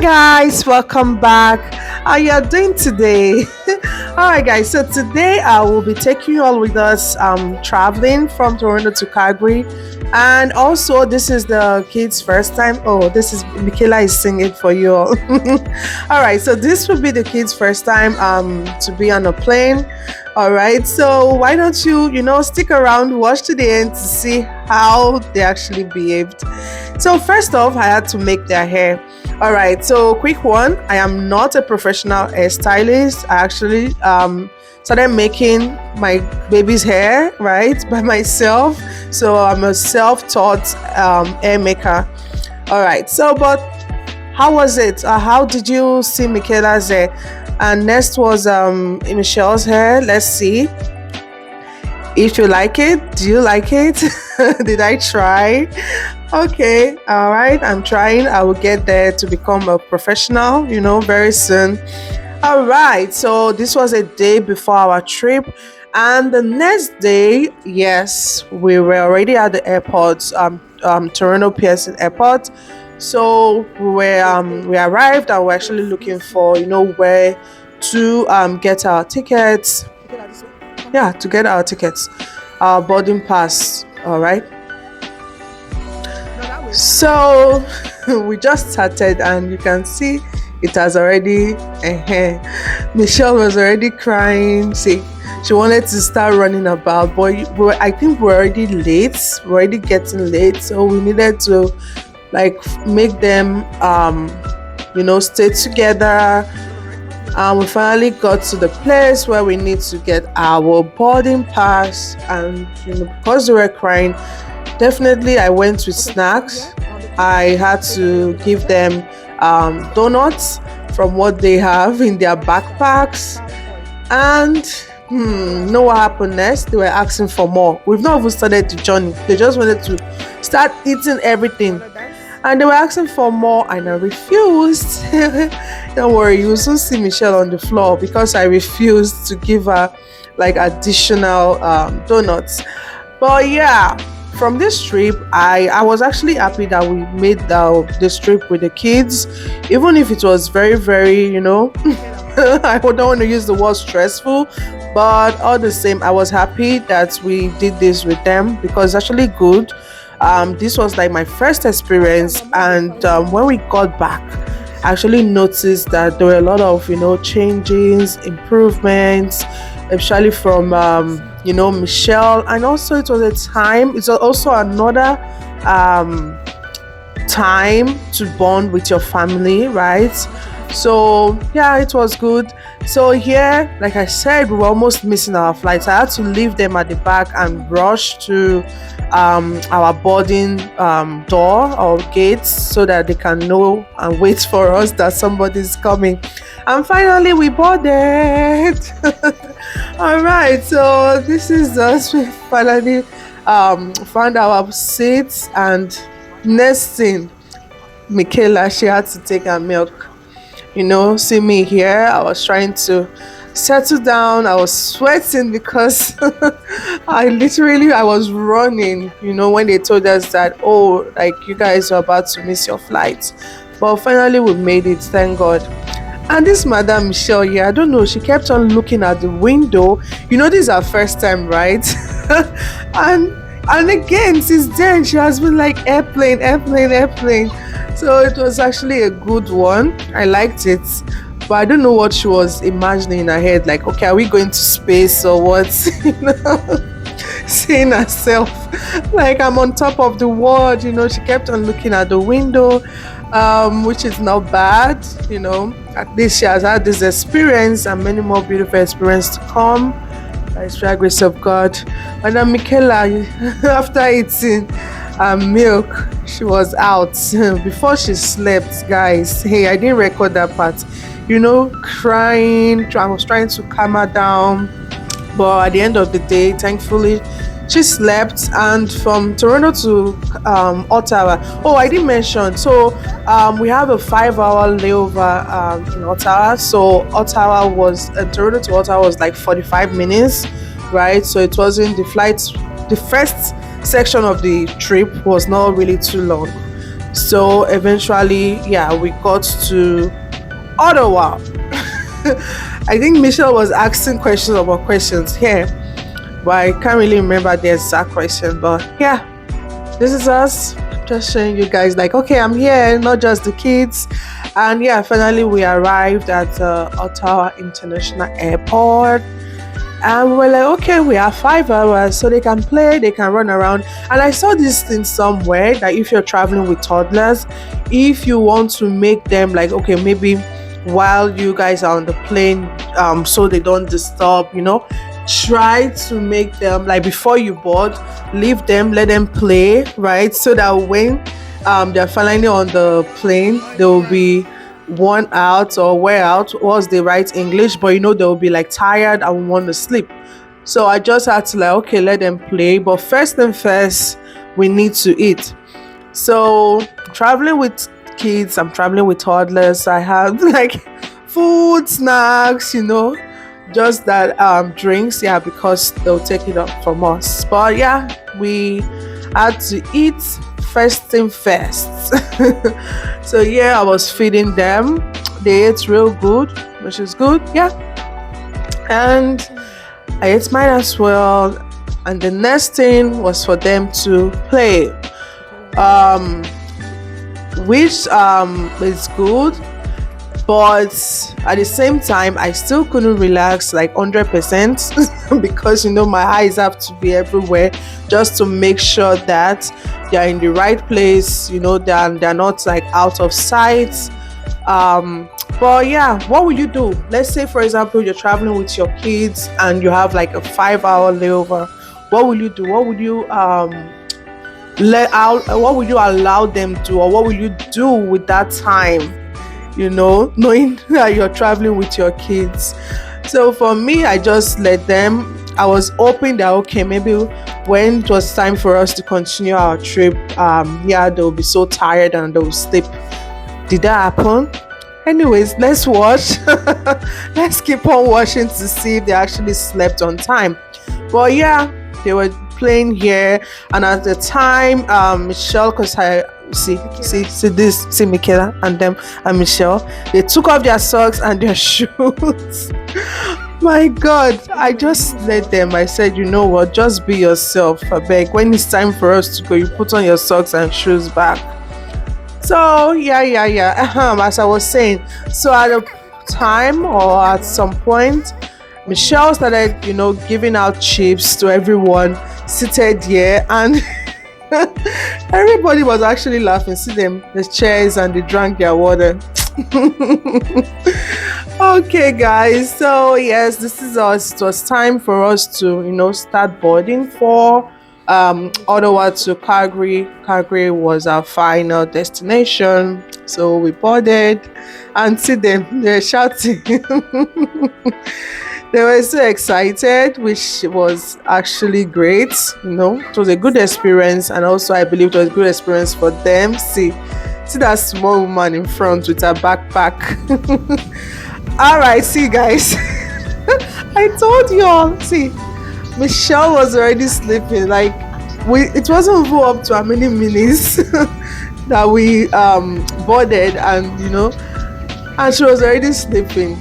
Guys, welcome back. How you are doing today? All right, guys. So today I will be taking you all with us traveling from Toronto to Calgary, and also this is the kids' first time. Oh, this is Michaela is singing for you all. All right, so this will be the kids' first time to be on a plane. All right, so why don't you stick around, watch to the end to see how they actually behaved. So first off, I had to make their hair. All right, so quick one. I am not a professional hairstylist. I actually started making my baby's hair right by myself. So I'm a self-taught hair maker. All right, so but how was it? How did you see Michaela's hair? And next was Michelle's hair. Let's see if you like it. Do you like it? Did I try? Okay, all right. I'm trying. I will get there to become a professional, very soon. All right. So this was a day before our trip. And the next day, yes, we were already at the airport, Toronto Pearson Airport. So we arrived and we're actually looking for, where to get our tickets. Yeah, to get our tickets, our boarding pass. All right. So we just started, and you can see it has already. Michelle was already crying. She wanted to start running about, but I think we're already late. We're already getting late, so we needed to make them stay together. We finally got to the place where we need to get our boarding pass, and because they were crying, definitely I went with snacks. I had to give them donuts from what they have in their backpacks, and know what happened next? They were asking for more. We've not even started the journey. They just wanted to start eating everything, and they were asking for more, and I refused. Don't worry, you will soon see Michelle on the floor because I refused to give her additional donuts. But yeah, from this trip, I was actually happy that we made this trip with the kids, even if it was very, very, I don't want to use the word stressful, but all the same, I was happy that we did this with them because it's actually good. This was my first experience, and when we got back, I actually noticed that there were a lot of changes, improvements, especially from Michelle, and also it was a time. It's also another time to bond with your family, right? So yeah, it was good. So here, like I said, we were almost missing our flights. I had to leave them at the back and rush to our boarding door or gates so that they can know and wait for us that somebody's coming. And finally, we boarded. All right, so this is us. We finally found our seats, and next thing, Michaela, she had to take her milk. See me here. I was trying to settle down. I was sweating because I was running, when they told us that, oh, you guys are about to miss your flight. But finally we made it, thank God. And this Madam Michelle here, I don't know, she kept on looking at the window. This is her first time, right? and again, since then, she has been airplane, airplane, airplane. So it was actually a good one. I liked it. But I don't know what she was imagining in her head. Okay, are we going to space or what? Seeing herself I'm on top of the world. She kept on looking at the window, which is not bad. At least she has had this experience and many more beautiful experiences to come. By the grace of God. Madam Michaela, after eating milk, she was out before she slept, guys. Hey, I didn't record that part. Crying. I was trying to calm her down, but at the end of the day, thankfully, she slept. And from Toronto to Ottawa. Oh, I didn't mention. So we have a 5-hour layover in Ottawa. So Toronto to Ottawa was 45 minutes, right? So it wasn't the flight. The first section of the trip was not really too long. So eventually, yeah, we got to Ottawa. I think Michelle was asking questions about questions here, but I can't really remember the exact question. But yeah, this is us just showing you guys, like, okay, I'm here, not just the kids. And yeah, finally we arrived at Ottawa International Airport. And we're like, okay, we have 5 hours, so they can play, they can run around. And I saw this thing somewhere that if you're traveling with toddlers, if you want to make them like, okay, maybe while you guys are on the plane, so they don't disturb, try to make them like before you board, leave them, let them play, right? So that when they're finally on the plane, they will be worn out or wear out, was the right English, but they'll be like tired and want to sleep. So I just had to like, okay, let them play. But first and first, we need to eat. So traveling with kids, I'm traveling with toddlers. I have like food, snacks, just that drinks, yeah, because they'll take it up from us. But yeah, we had to eat first thing first. So yeah, I was feeding them. They ate real good, which is good, yeah. And I ate mine as well. And the next thing was for them to play, which is good. But at the same time, I still couldn't relax like 100% because my eyes have to be everywhere just to make sure that they're in the right place, they're not like out of sight. But yeah, what will you do? Let's say, for example, you're traveling with your kids and you have like a 5 hour layover. What will you do? What would you what would you allow them to, or what will you do with that time? Knowing that you're traveling with your kids. So for me, I just let them. I was hoping that, okay, maybe when it was time for us to continue our trip, yeah, they'll be so tired and they'll sleep. Did that happen? Anyways, let's watch. Let's keep on watching to see if they actually slept on time. But yeah, they were playing here, and at the time, Michelle, because I see Michaela and them and Michelle, they took off their socks and their shoes. My God, I just let them. I said, you know what, just be yourself. I beg. When it's time for us to go, you put on your socks and shoes back. So yeah. As I was saying, so at a time or at some point, Michelle started, giving out chips to everyone seated here, and everybody was actually laughing. See them, the chairs, and they drank their water. Okay, guys. So yes, this is us. It was time for us to, start boarding for Ottawa to Calgary. Calgary was our final destination. So we boarded, and see them, they're shouting. They were so excited, which was actually great. It was a good experience, and also I believe it was a good experience for them. See that small woman in front with her backpack. All right, see, guys. I told you all. See, Michelle was already sleeping. Like it wasn't even up to how many minutes that we boarded, and and she was already sleeping.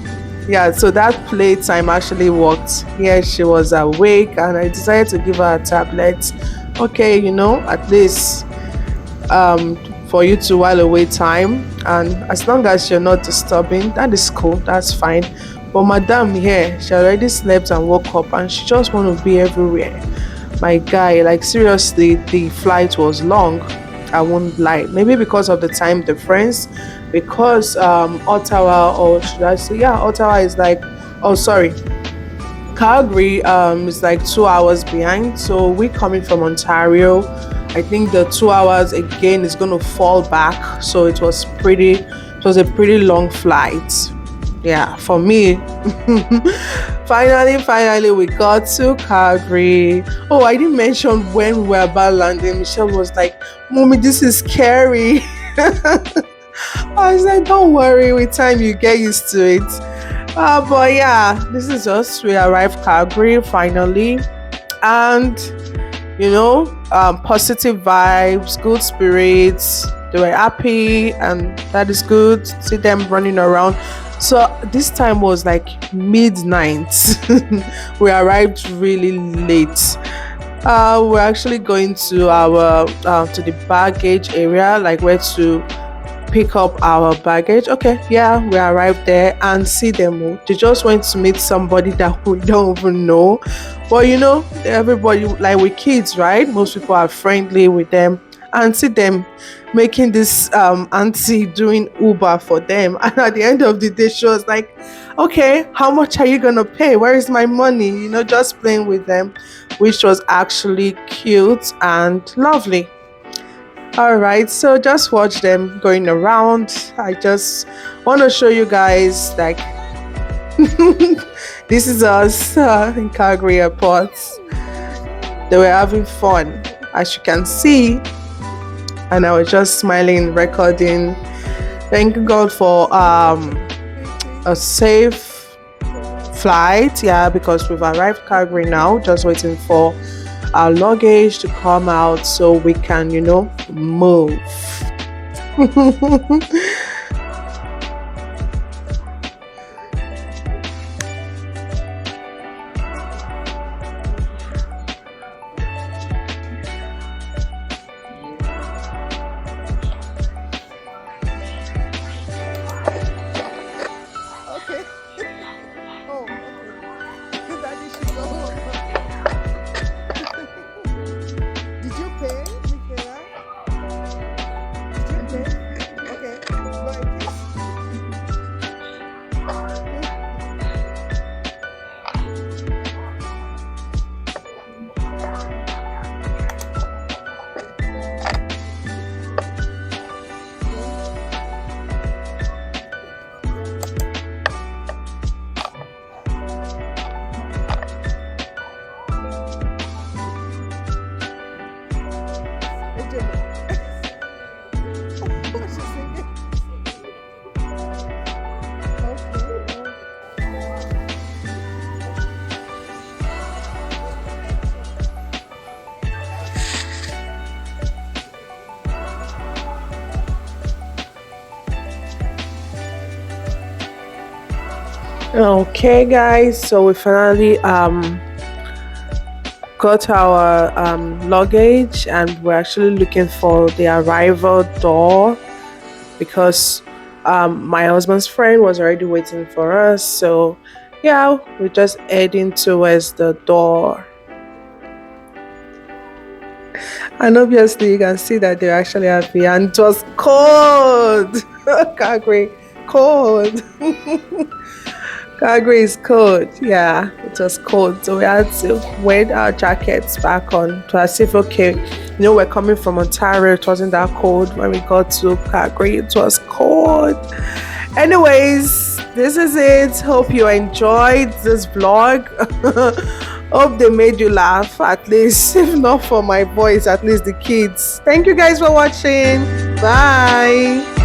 Yeah, so that playtime actually worked. Yeah, she was awake, and I decided to give her a tablet. Okay, at least for you to while away time, and as long as you're not disturbing, that is cool, that's fine. But madam here, she already slept and woke up, and she just want to be everywhere. My guy, like seriously, the flight was long. I won't lie. Maybe because of the time difference, because Ottawa, or should I say, yeah, Ottawa is like, oh sorry, Calgary is like 2 hours behind. So we coming from Ontario, I think the 2 hours again is going to fall back. So it was a pretty long flight. Yeah, for me. Finally we got to Calgary. Oh, I didn't mention when we were about landing. Michelle was like, "Mommy, this is scary." I was like, "Don't worry, with time you get used to it." But yeah, this is us. We arrived Calgary finally, and positive vibes, good spirits. They were happy, and that is good. See them running around. So this time was like midnight. We arrived really late. We're actually going to our to the baggage area, like where to pick up our baggage. Okay, yeah, we arrived there and see them. They just went to meet somebody that we don't even know. But you know, everybody, like with kids, right? Most people are friendly with them, and see them making this auntie doing Uber for them. And at the end of the day, she was like, okay, how much are you gonna pay? Where is my money? You know, just playing with them, which was actually cute and lovely. All right, so just watch them going around. I just want to show you guys like this is us in Calgary Airport. They were having fun, as you can see, and I was just smiling, recording. Thank God for a safe flight. Yeah, because we've arrived Calgary now, just waiting for our luggage to come out so we can, you know, move. Okay. Oh, okay. Daddy should go home. Did you pay, Michaela? Did you pay? Okay. Go and kiss. She's singing. Okay. Okay, guys. So we finally got our luggage, and we're actually looking for the arrival door because my husband's friend was already waiting for us. So yeah, we're just heading towards the door, and obviously you can see that they're actually happy. And it was cold. Calgary, cold. Calgary is cold. Yeah, it was cold. So we had to wear our jackets back on to as if, okay, you know, we're coming from Ontario. It wasn't that cold when we got to Calgary. It was cold. Anyways, this is it. Hope you enjoyed this vlog. Hope they made you laugh, at least. If not for my voice, at least the kids. Thank you guys for watching. Bye.